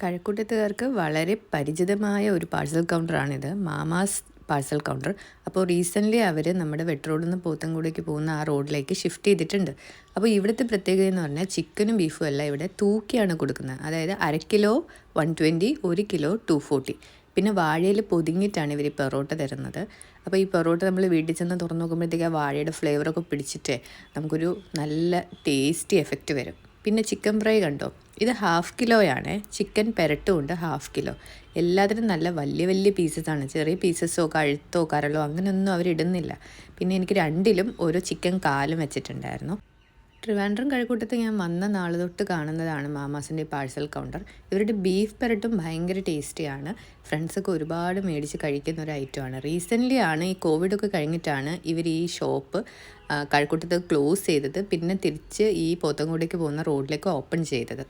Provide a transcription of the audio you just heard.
കഴക്കൂട്ടത്തുകാർക്ക് വളരെ പരിചിതമായ ഒരു പാഴ്സൽ കൗണ്ടറാണിത്. Mama's parcel counter. അപ്പോൾ റീസെൻ്റ്ലി അവർ നമ്മുടെ വെട്ട് റോഡിൽ നിന്ന് പോത്തൻകുടിക്ക് പോകുന്ന ആ റോഡിലേക്ക് ഷിഫ്റ്റ് ചെയ്തിട്ടുണ്ട്. അപ്പോൾ ഇവിടുത്തെ പ്രത്യേകത എന്ന് പറഞ്ഞാൽ ചിക്കനും ബീഫും എല്ലാം ഇവിടെ തൂക്കിയാണ് കൊടുക്കുന്നത്. അതായത് 1/2 കിലോ 120, 1 കിലോ 240. പിന്നെ വാഴയിൽ പൊതിഞ്ഞിട്ടാണ് ഇവർ ഈ പൊറോട്ട തരുന്നത്. അപ്പോൾ ഈ പൊറോട്ട നമ്മൾ വീട്ടിൽ ചെന്ന് തുറന്ന് നോക്കുമ്പോഴത്തേക്ക് ആ വാഴയുടെ ഫ്ലേവറൊക്കെ പിടിച്ചിട്ട് നമുക്കൊരു നല്ല ടേസ്റ്റി എഫക്റ്റ് വരും. പിന്നെ ചിക്കൻ ഫ്രൈ കണ്ടോ, ഇത് 1/2 കിലോയാണ്. ചിക്കൻ പെരട്ടും ഉണ്ട് 1/2 കിലോ. എല്ലാത്തിനും നല്ല വലിയ വലിയ പീസസാണ്. ചെറിയ പീസസോ കഴുത്തോ കരളോ അങ്ങനെയൊന്നും അവരിടുന്നില്ല. പിന്നെ എനിക്ക് രണ്ടിലും ഓരോ ചിക്കൻ കാലും വെച്ചിട്ടുണ്ടായിരുന്നു. ട്രിവാൻഡ്രം കഴക്കൂട്ടത്ത് ഞാൻ വന്ന നാൾ തൊട്ട് കാണുന്നതാണ് മാമാസിൻ്റെ പാഴ്സൽ കൗണ്ടർ. ഇവരുടെ ബീഫ് പെരട്ടും ഭയങ്കര ടേസ്റ്റിയാണ്. ഫ്രണ്ട്സൊക്കെ ഒരുപാട് മേടിച്ച് കഴിക്കുന്ന ഒരു ഐറ്റമാണ്. റീസെൻ്റ്ലി ആണ് ഈ കോവിഡൊക്കെ കഴിഞ്ഞിട്ടാണ് ഇവർ ഈ ഷോപ്പ് കഴക്കൂട്ടത്ത് ക്ലോസ് ചെയ്തത്. പിന്നെ തിരിച്ച് ഈ പോത്തൻകുടിക്ക് പോകുന്ന റോഡിലേക്ക് ഓപ്പൺ ചെയ്തത്.